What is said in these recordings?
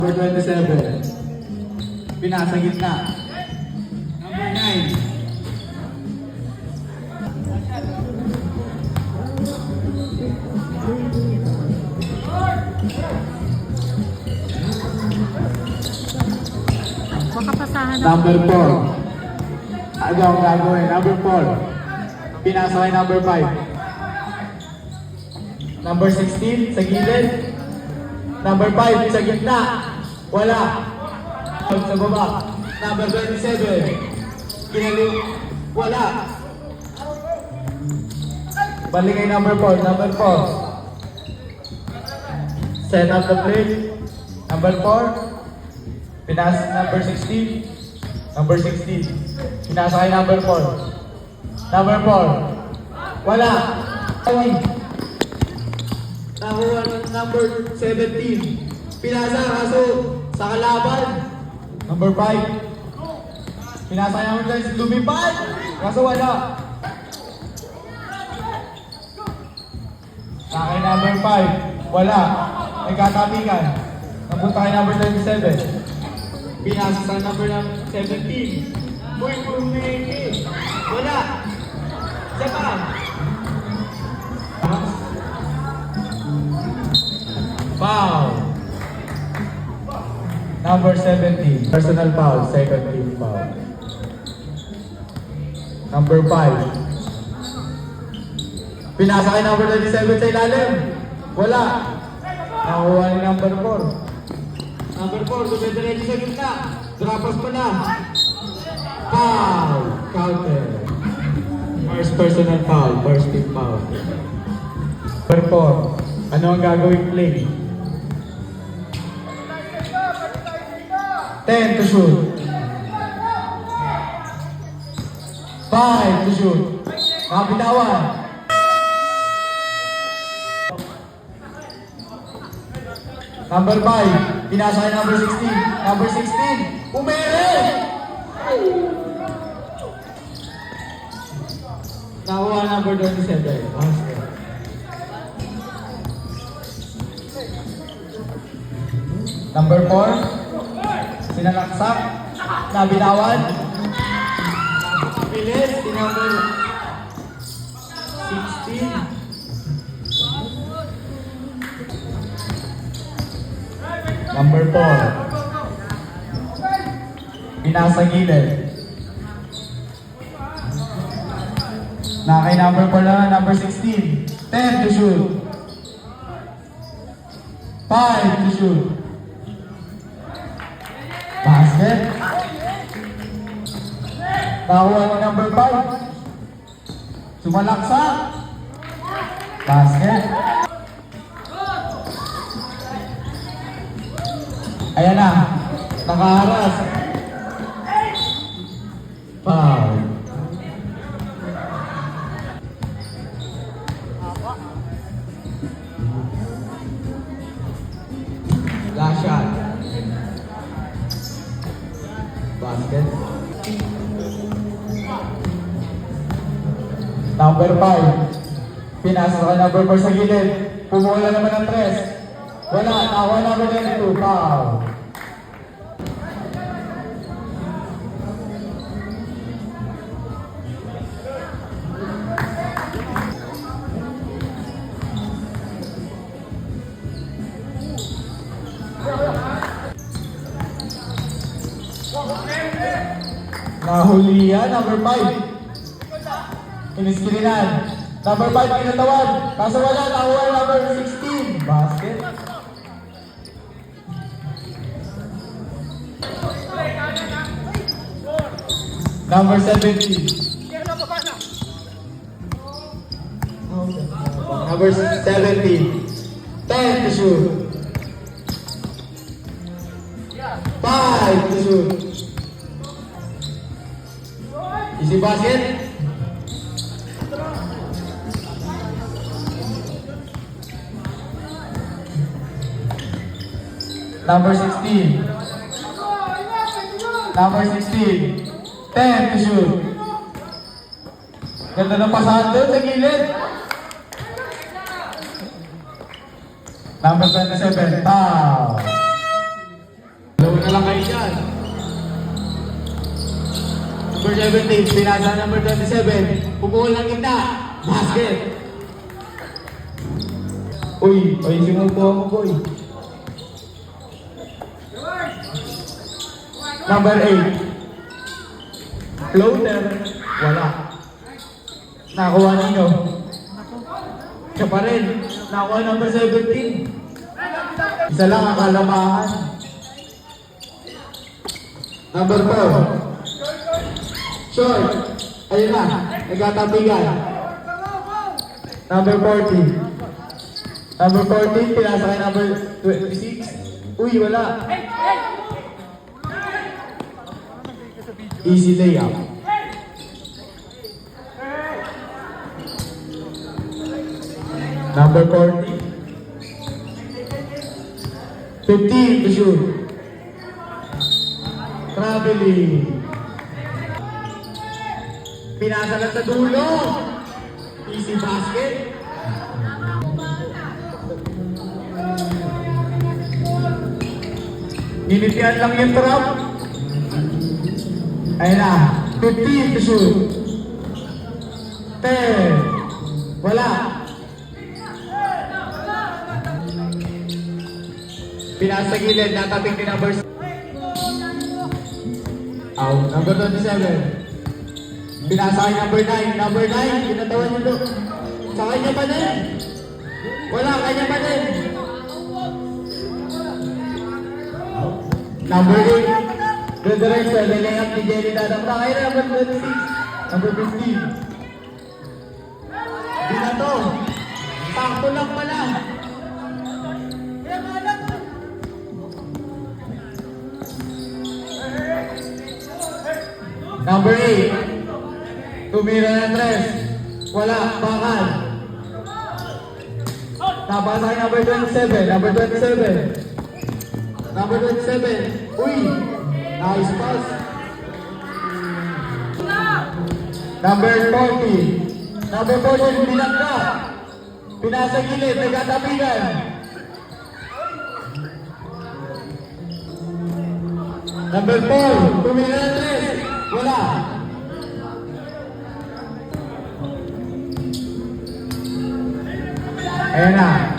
Number 27. Pinasa gitna. Number 9. Makapasahan na. Number 4. Ano ang gagawin? Number 4. Pinasa kay number 5. Number 16 sa gilid. Number 5 sa gitna. Wala. Sa baba. Number 27. Kinalik. Wala. Balik kay number 4. Number 4. Set up the plate. Number 4. Pinasa number 16. Number 16. Pinasa kay number 4. Number 4. Wala. Nakuha ng number 17. Pinasa kaso sa kalaban. Number 5. Pinasa kay number 6. Lumipad. Kaso wala. Sa kay number 5. Wala. Nagkatabigan. Napunta kay number 27. Pinasa sa number 17. Uy, pumili. Wala. Saka. Foul. Number 17. Personal foul. Second team foul. Number 5. Pinasa kay number 27 sa ilalim. Wala. Nakuha ni number 4. Number 4, dumediretso sa gitna. Dropas pa na. Foul. Counter. First personal foul. First team foul. Number 4. Ano ang gagawing play? 10 to shoot. 5 to shoot. Kapitawan. Number 5. Pinasa kay number 16. Number 16. Umere! Nakuha number 27. Number 4. Sinalaksak. Nabitawan. Pilis. Si number 16. Number 4. Pinasa gilid. Kay number 4 lang, number 16. 10 to shoot. 5 to shoot. Basket. Nakuha ni number 5. Sumalaksak. Basket. Ayan na. Nakaharas. Foul. Last shot. Basket. Number 5. Pinasa ka number 4 sa gilid. Pumula naman ang 3. Wala. Nakuha number 22. Foul. Nahuli yan, number 5. Iniskirinan. Number 5, pinatawan. Kaso wala, nakuha number 16. Basket. Number 17. Number 17. 10 to shoot. 5 to shoot. Easy basket. Number 16. Number 16. 10 to shoot. Ganda ng pasahan doon sa gilid. Number 27. Foul. Dalawa na lang kayo dyan. Number 17, pinasa number 27. Pupukol ng gitna. Basket. Uy, simupo mo, boy. Number 8. Floater. Wala. Nakuha ninyo. Siya pa rin. Nakuha number 17. Isa lang ang kalamahan. Number 4. Short. Ayun na. Nagkatabigan. Number 40. Number 14. Pinasa kay number 26. Uy, wala. Easy layup. Number 40. 15 to shoot. Traveling. Pinasa lang sa dulo. Easy basket. Ninitian lang yung trap. Ayun na. 15 to shoot. 10. Wala. Pinasa gilid. Natating ni number 6. Out. Number 27. Pinasa kay number 9. Number 9. Pinatawan niyo doon. Sa kanya pa din. Wala. Kanya pa din. Number 8. The director, the layup ni Jenny Dadang. Kaya na number 26. Number 15. Hindi na to. Sakto lang pala. Number 8. Tumira ng tres. Wala. Bakal. Napasa kay number 27. Number 27. Number 27. Uy. Nice pass. Number 40. Number 40. Bilang ka. Pinasa gilid. Nagkatabigan. Number 4. Tumira ng tres. Wala. Ayan na.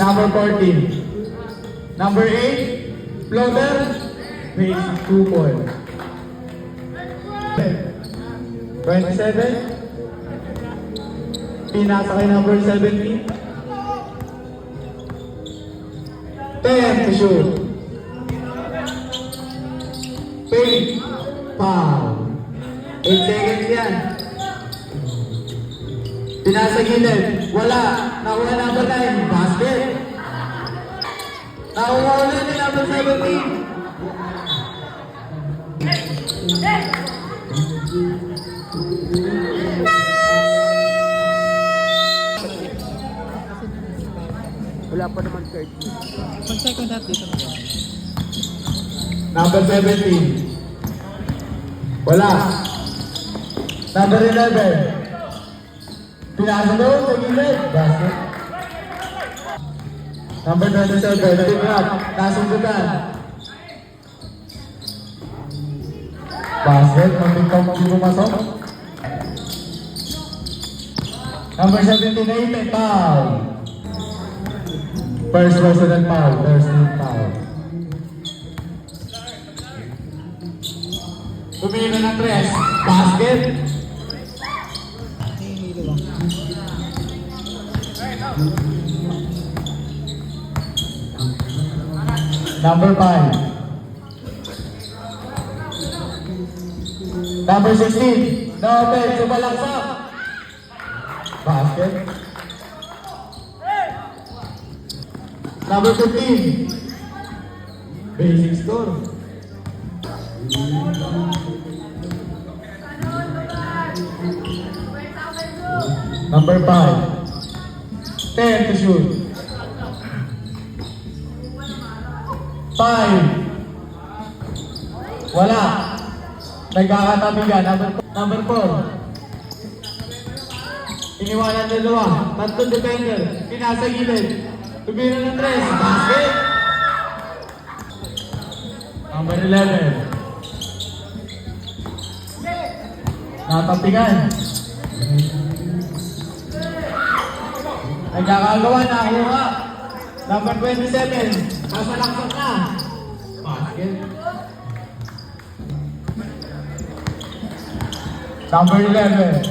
Number 14. Number 8. Floater. Base 2 points. 27. Pinasa kay number 17. 10 to shoot. Fake. Foul. 8 seconds yan. Pinasa gilid. Wala. Nakuha number 9. Basket. Nakuha ulit ni number 17. Wala pa naman third. Pag second half dito na. Number 17. Wala. Number 11. Pinasa doon sa gilid. Basket. Number 27. Tip up. Nasundutan. Basket. Mamping di pumasok. Number 17 na ipin. Foul. First personal foul. First team foul. Tumira ng tres. Basket. Number 5. Number 16. No offense. Sumalaksak. Basket. Number 15. Basic score. Number 5. 10 to shoot. 5. Wala. Nagkakatabigan. Number 4. Iniwanan dalawa. Tatlong defender. Pinasa gilid. Tumira ng tres. Basket. Number 11. Natapigan. Nagkakagawa na kuha. Number 27. Kasalaksak na. Basket. Number 11.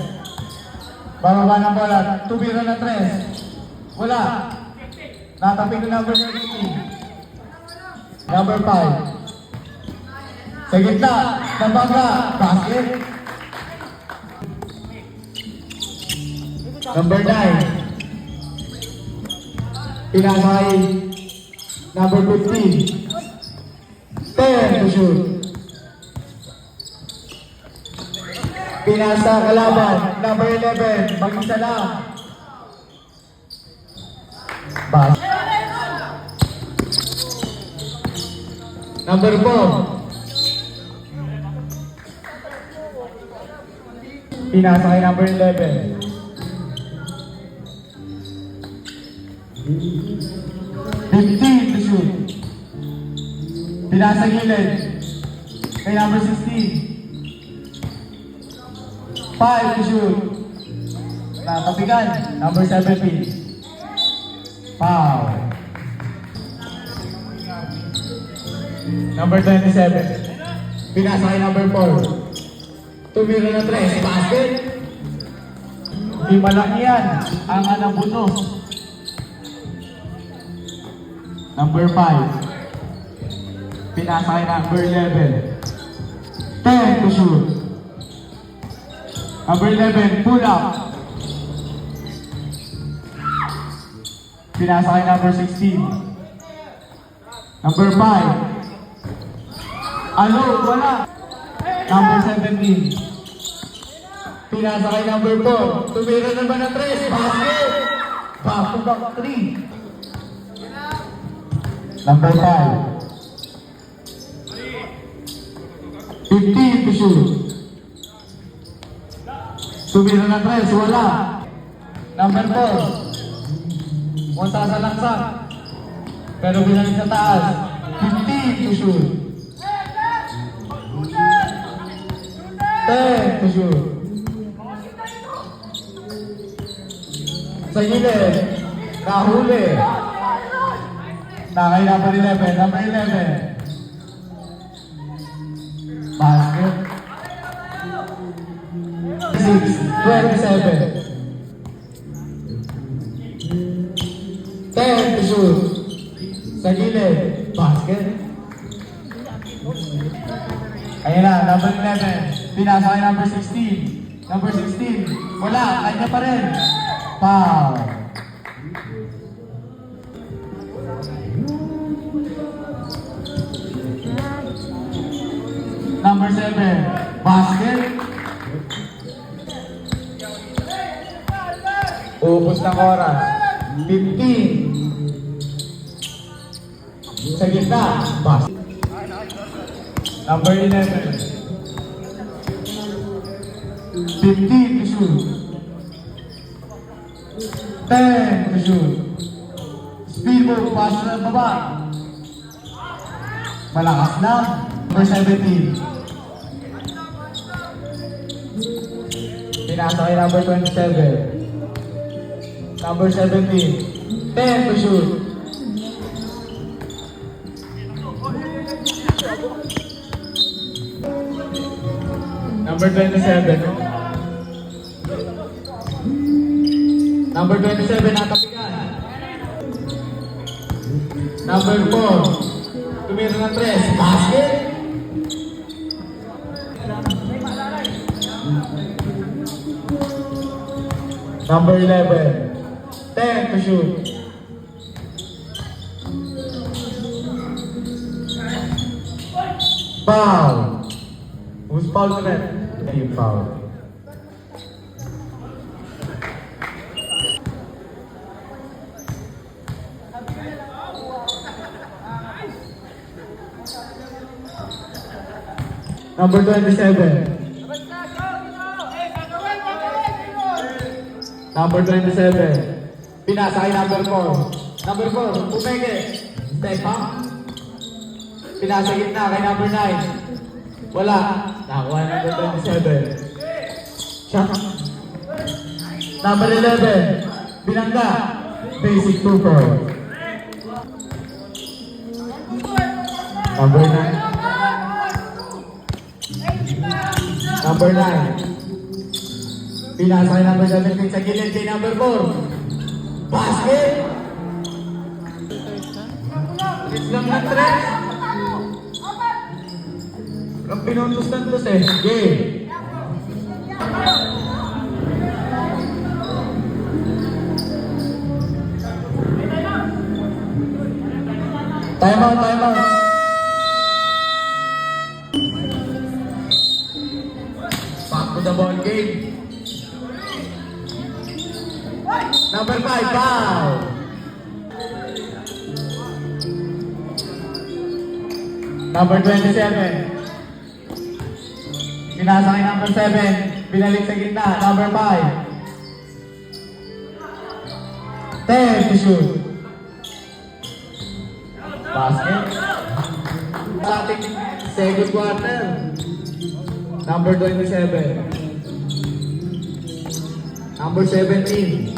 Bababa ng bola. Tubiro na 3. Wala. Natapig na number 13. Number 5. Sa gitna. Nabaga. Basket. Number 9. Pinasay. Number 15. 10 to shoot. Pinasa kalaban. Number 11. Mag-isa lang. Bas. Number 4. Pinasa kay number 11. 15 to shoot. Pinasa gilid. Kay number 16. 5 to shoot. Natapigan. Number 17. Foul. Number 27. Pinasa kay number 4. Tumira na 3. Basket. Di malaki yan. Ang anabuno. Number 5. Pinasa kay number 11. 10 to shoot. Number 11, pull up. Pinasa kay number 16. Number 5. Wala. Number 17. Pinasa kay number 4. Tumira na ba ng 3? Basket! Back to back 3. Number 5. 15 to shoot. Tumira na 3, wala. Number 4. Punta sa laksak. Pero bilang sa taas. 15 to shoot. 10 to shoot. Sa gilid. Nahuli. Nakay number 11. Number 11. Basket. 27. 10 to shoot. Sa gilid. Basket. Ayan na, number 11. Pinasa kay number 16. Number 16. Wala, kanya pa rin. Foul. Number 7. Basket. Ubus ng oras. 15. Sa gitna. Basket. Number 11. 15 to shoot. 10 to shoot. Speed move. Pass na baba. Malakas lang. Number 17. Pinasa kay number 27. Number 17. 10 to shoot. Number 27. Number 27 natapigan. Number 4. Tumira ng 3. Basket. Number 11. 10 to shoot. Foul. Who's foul to that? Team foul. Number 27. Number 27. Pinasa kay number 4. Number 4, pumeke. Step up. Pinasa gitna kay number 9. Wala. Nakakuha ng number 27. Shot. Number 11. Binangga. Basic 2 points. Number 9. Number 9. Pinasa kay number 17 sa gilid kay number 4. Basket! Ulit lang ng 3. Ang pinuntos-tantos eh. Game. Time out, time out. Back to the ball game. Number 5, foul. Number 27. Pinasa kay number 7. Binalik sa gitna. Number 5. 10 to shoot. Basket. Sa ating second quarter. Number 27. Number 17.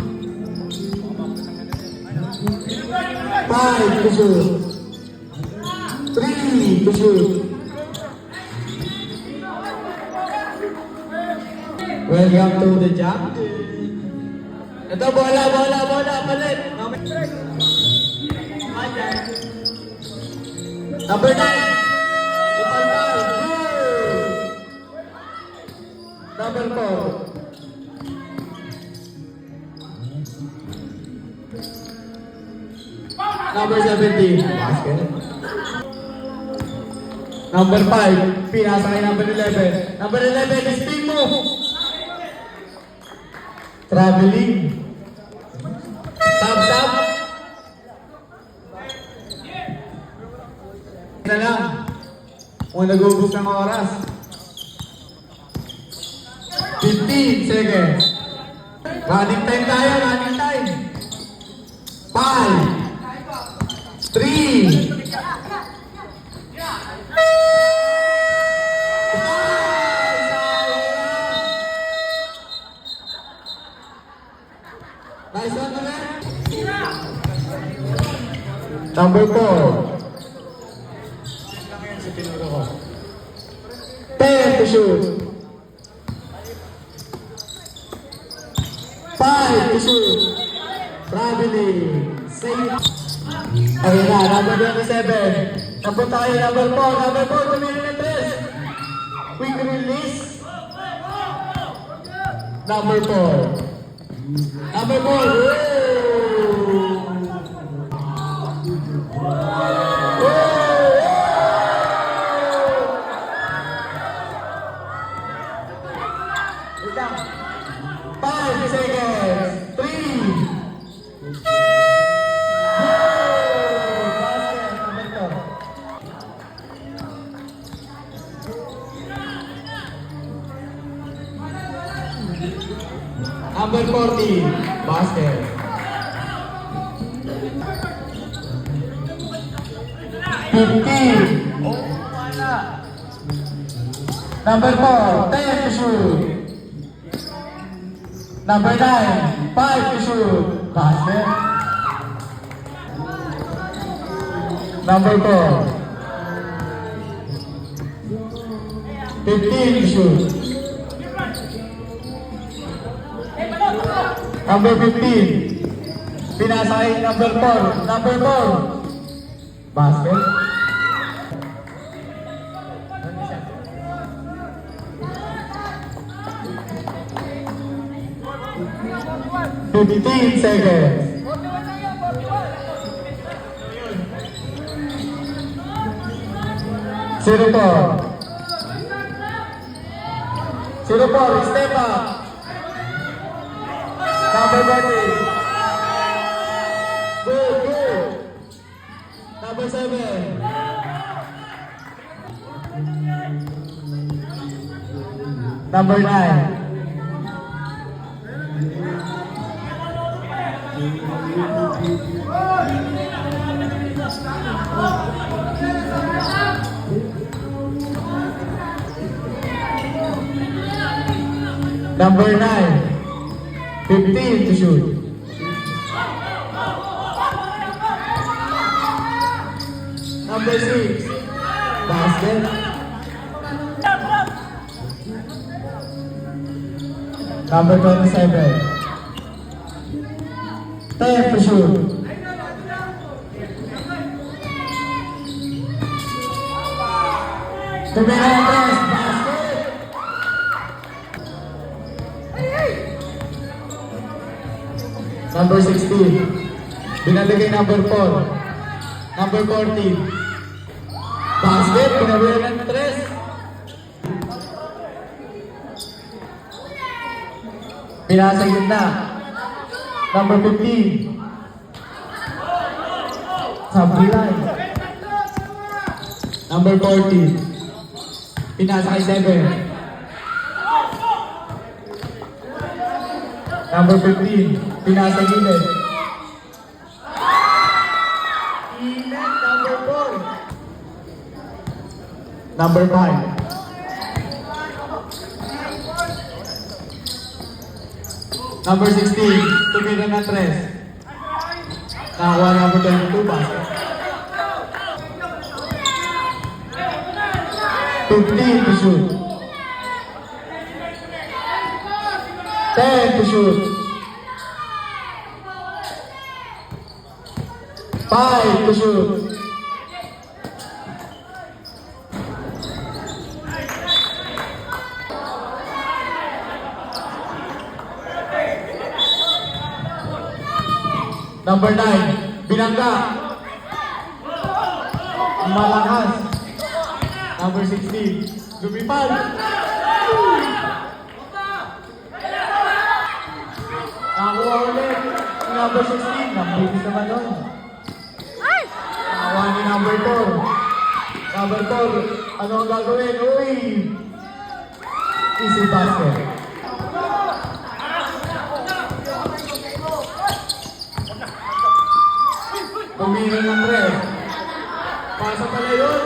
5 to shoot. 3 to shoot. Welcome to the jump. Ito, bola, palit. Number 9. Supalpal. Number 4. Number 17. Basket. Number 5. Pinasa kay number 11. Number 11 is spin move. Traveling. Sub. Na lang. Kung nag-ubos ng oras. 15 seconds. Running time tayo, running time. 5. 3. Nice one naman. Number 4. 10 to shoot. 5 to shoot. Traveling. Safe. Ayun na, number 27. Number tayo, number 4. Number 4, tumili ng 3. Quick release. Number 4. Number 4. Number 40, basket. Number 4, 10 to shoot. Number 9, 5 to shoot. Basket. Number 4, 15 to shoot. Number 15. Pinasa kay number 4. Number 4. Basket. Fifteen seconds. Zero four. Zero four. Step up. Number 40. Go. Number 7. Number 9. Number 9. 15 to shoot. Number 6. Basket. Number 27. 10 to shoot. Tumira ng tres. Basket. Number 16. Binabigay number 4. Number 14. Basket. Pinabigay ng tres. Pinasa gitna. Number 15. Sabi line. Number 14. Pinasa kay 7. Number 15. Pinasa gilid. Inat. Number 4. Number 5. Number 16. Tumira ng tres. Nakakuha number 22. Basket. 15 to shoot. 10 to shoot. 5 to shoot. Number 9, Binangga. Malakas. Number 16, lumipad. Nakakuha ulit. Number 16, nambilis naman nun. Nakakuha ni number 4. Number 4, ano ang gagawin? Uy! Easy basket. Pumira ng tres. Pasa pala yun.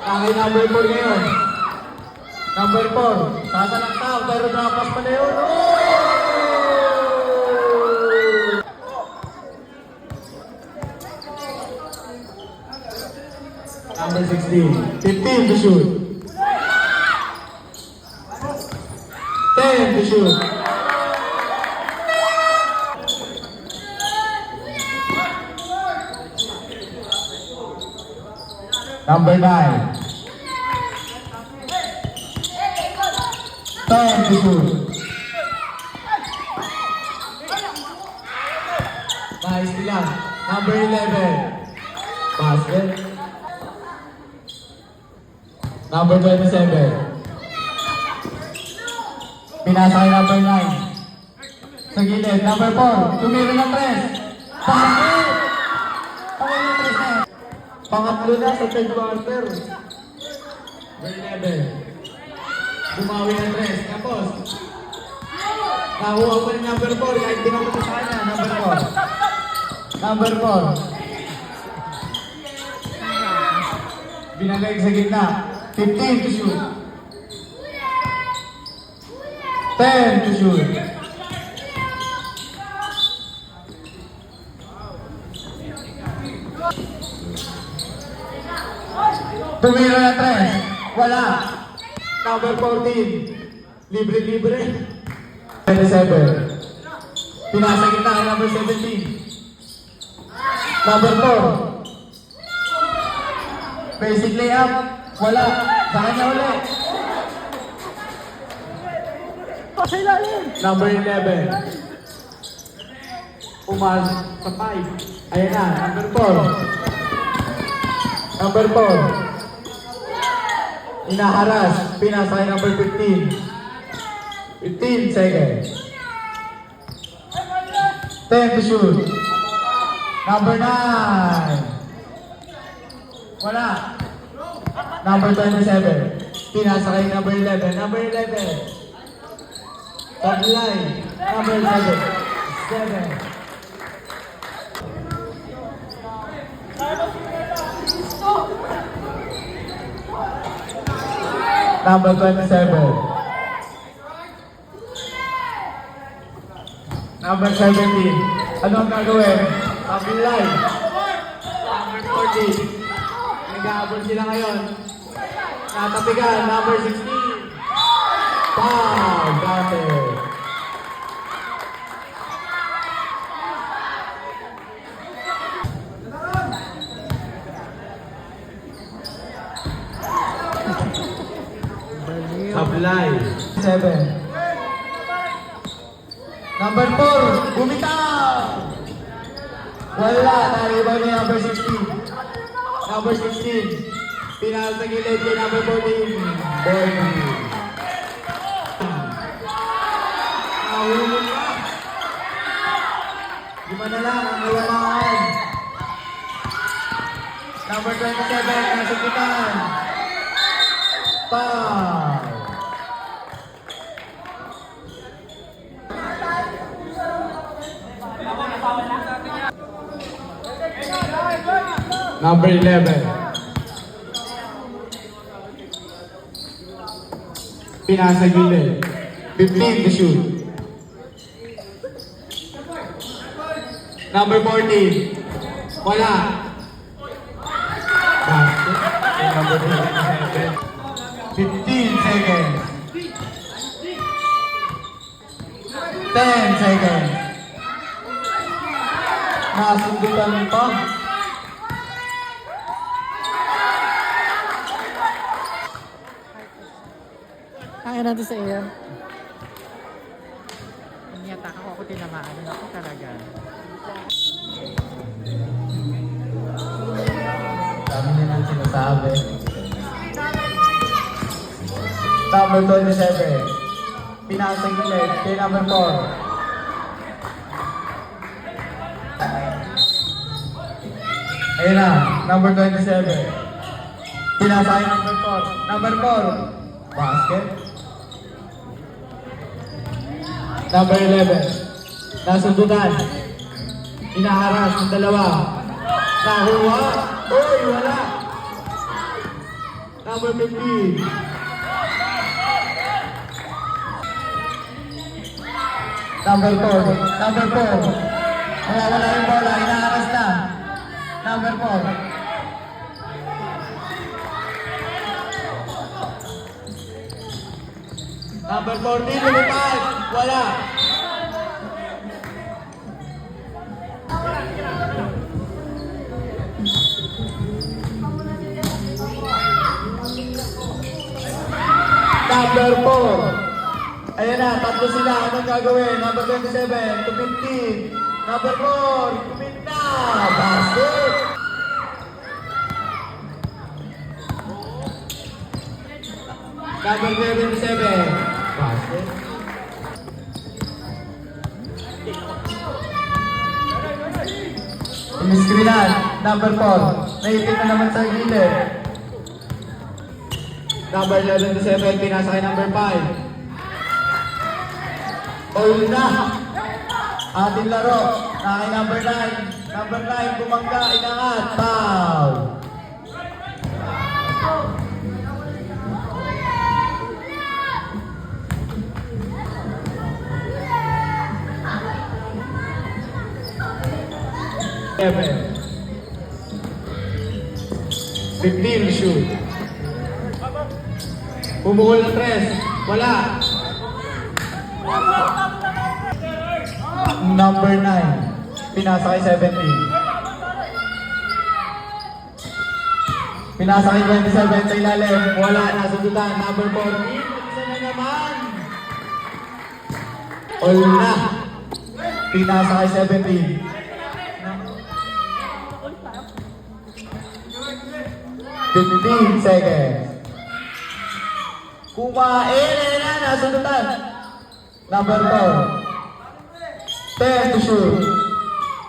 Kaya number 4 ngayon. Number 4. Sasalang tao pero napas pala yun. Number 16. 15 to shoot. 10 to shoot. Number 9. 10 to shoot. Nice lang. Number 11. Basket. Number 27. Pinasa kay number 9. Sa gilid. Number 4. Tumira ng tres. Basket! Pangay ng tres na. Pangatlo na sa third quarter. Number 11. Bumawi ng tres. Tapos, nakuha pa ni number 4. Kahit pinapunta sa kanya. Number 4. Number 4. Binagay sa gitna. 15 to shoot. 10 to shoot. Tumira na tres. Wala. Number 14. Libre-libre. 27. Pinasa kita kay number 17. Number 4. Basic layup. Wala. Sa kanya ulit. Number 11. Pumasok sa 5. Ayan na. Number 4. Number 4. Inaharas. Pinasa kay number 15. 15 seconds. 10 to shoot. Number 9. Wala. Number 27. Pinasa kay number 11. Number 11. Top line. Number 7. 7. Number 27. Number 17. Ano ang gagawin? Sablay. Number 14. Nag-aabol sila ngayon. Natapigan. Number 16. Foul. Dati. Baliw. Sablay. 7. Number 4, bumitaw! Wala, naribaw ni number 16. Number 16, pinasa sa gilid kay number 14. Boy. Nahulog na. Lima na lang ang alamangan. Number 27, nasa kitan. Foul. Number 11. Pinasa gilid. 15 to shoot. Number 14. Wala. Basket. Number 27. 15 seconds. 10 seconds. Nasundutan pa. Kaya natin sa iyo. Niyata ako tinamaan. Ano ako talaga? Dami na nang sinasabi. Number 27. Pinasang gilid kay number 4. Ayun na, number 27. Pinasa kay number 4. Number 4. Basket. Number 11. Nasundutan. Inaharas ng dalawa. Nahuwa. Uy, wala. Number 15. Number 4. Number 4. Wala yung bola. Inaharas na. Number 4. Number 14, lumipad. Wala. Number 4. Ayan na, tatlo sila. Anong gagawin? Number 27 to 15. Number 4, kumit na. Basket. Number 27. Basket. Imiskrinan. Number 4. Naipit na naman sa gilid. Number 11 to 7. Pinasa kay number 5. All na. Ating laro. Na kay number 9. Number 9. Bumangga. Inangat. Foul. Seven. 15 shoot. Pumuhol ng 3. Wala. Number 9. Pinasa kay 17. Pinasa kay 27 sa ilalim. Wala. Nasundutan. Number 14. Isa na naman. All na. Pinasa kay 17. 15 seconds. Kumain na, nasundutan. Number 4. 10 to shoot.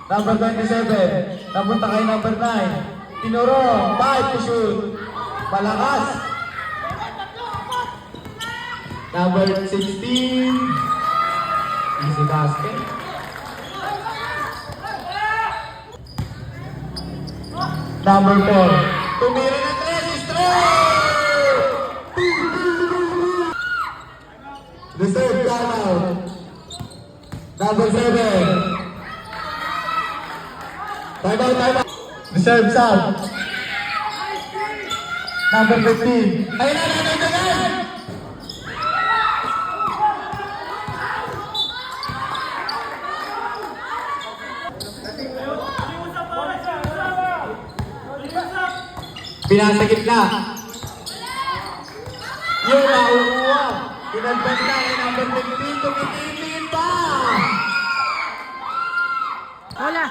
Number 27. Napunta kay number 9. Tinuro. 5 to shoot. Malakas. Number 16. Easy basket. Number 4. Tumira ng 3. Straight! Reserve timeout. Number Number 7. Time out, time out. Reserve sub. Number 15. Ayun na, nanagdagan! Pinasa gitna. Yung nauuwa. Pinadban na kay number 15. Tumitingin pa! Wala.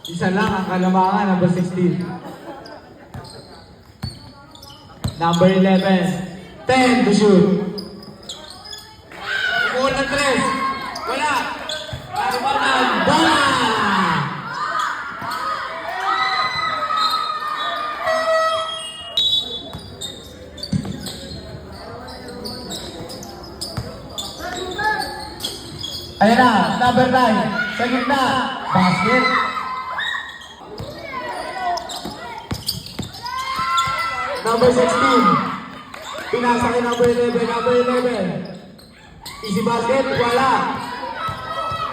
Isa lang ang kalamangan, number 16. Number 11. 10 to shoot. Bola 3. Wala. Kalamangan. Bola! Ayan na, number 9. Sa gitna. Basket. Number 16. Pinasa kay number 11. Number 11. Easy basket. Wala.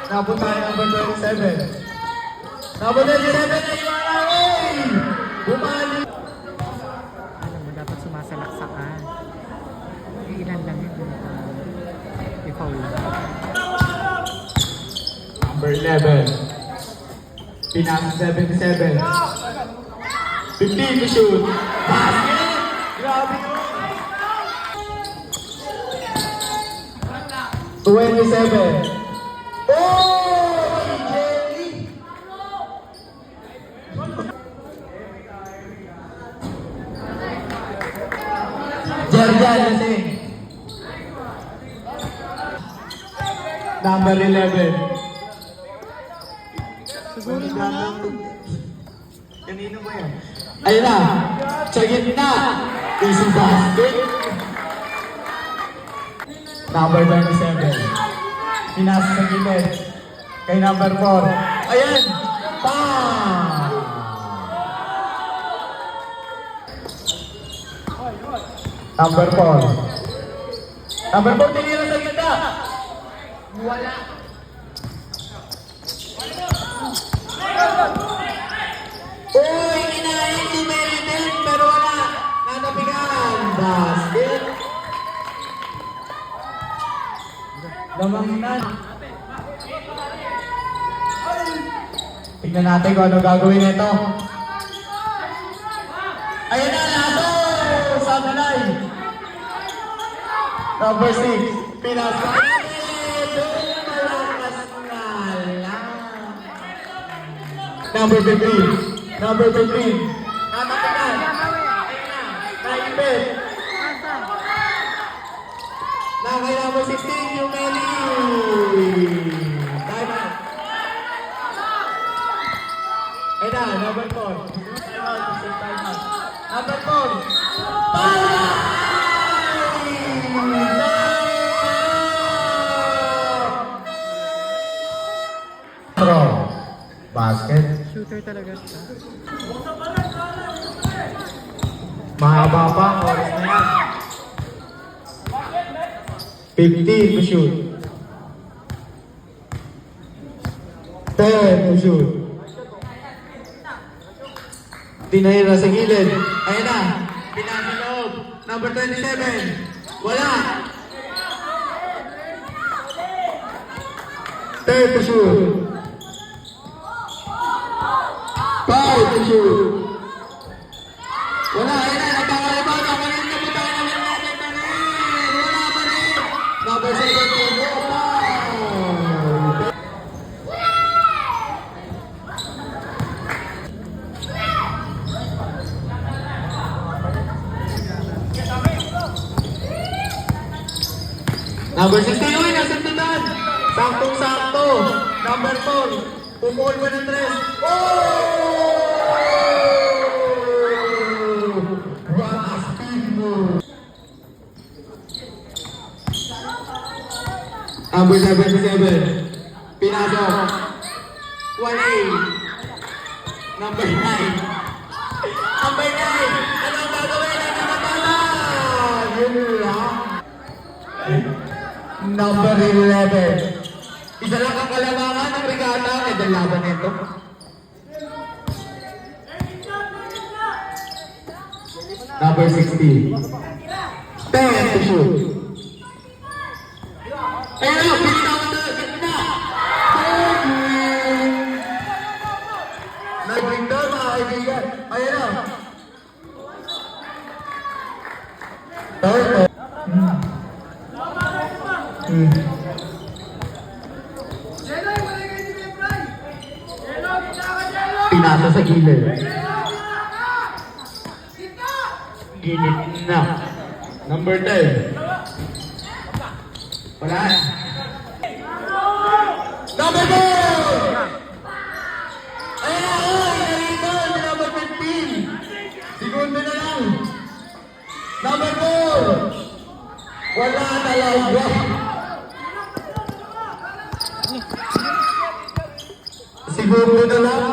Napunta kay number 27. Number 27 ay wala. Oy! Bumali. Alam mo, dapat sumasalaksakan. Ilan lang yun. I-foul lang. Number 11. Pinasa 77. 15 to shoot. Basket! Grabe yun! 27. Oh! Jelly! Jerjan lasing. Number 11. Siguro na lang. Kanino ba yan? Ayun na! Sa gitna! Easy basket! Number 27. Pinasa sa gilid. Kay number 4. Ayan! Bam! Number 4. Number 4, tinira sa gitna! Wala! Uy, kinain si Meredith, pero wala. Natapigan. Basket. Lamang na. Tignan natin kung ano gagawin nito. Ayun na, laso! Samalay. Number 6. Pinasa. Number 15. Number 15. Natapigan. Naipit. Nakay number 16, yung Meli. Time out. Ayun na, number 4. Time out. Number 4. Throw. Basket. Shooter talaga siya. Mahaba pa ang oras na yan. 15 to shoot. 10 to shoot. Tinahira sa gilid. Ayan na. Pinasa loob. Number 27. Wala. 10 to shoot. 5 to shoot. Wala, ayun na, nagkakaribao na. Kanina po tayo namin natin pa rin. Wala pa rin. Number 17, wala. Number 16, uy, nasa titan. Saktong-sakto. Number 4, pumuol ba ng 3? Oh! Number 77. Pinasok. 1A. Number 9. Number 9. Anong gagawin? Ang nakatalan! Yun lang. number 11. Isa lang ang kalamangan ng regata. Medyo laban nito. Number 16. 10 to shoot. Ayun na, pinatawan na, gitna. Nag-victor, mga kaibigan. Ayun na. Third. Pinasa sa gilid. Gilid na. Number 10. Wala. Number 4! Ayun na, narito, number 15. Segundo na lang. Number 4! Wala talaga. Segundo na lang.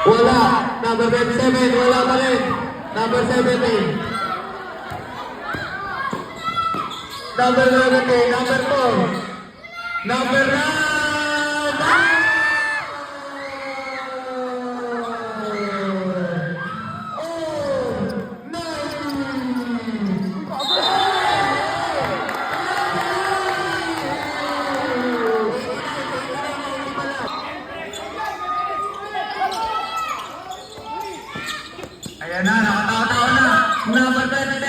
Wala. Number 27, wala pa rin. Number 17. Number 11, number 4. Number 9. Ayan na, nakatawa-tawa na. Number 27.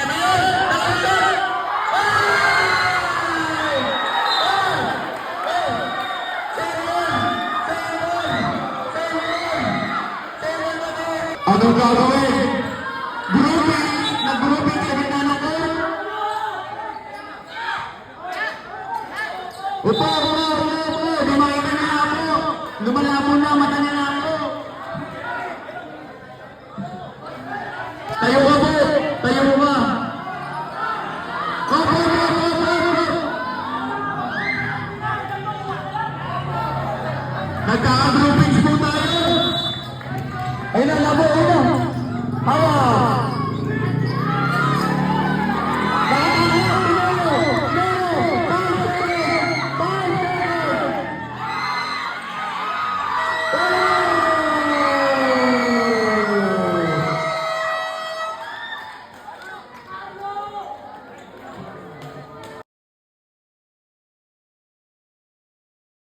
Anong gagawin? Grouping! Nag-grouping sa gitna ng court. Upo! Di makita niya ako. Lumalabo na, mata niya na ako. Tayo ka po! Tayo ka! Opo! Nagkaka-groupings po tayo! Ayun na, labo! Ayun na! Hawa!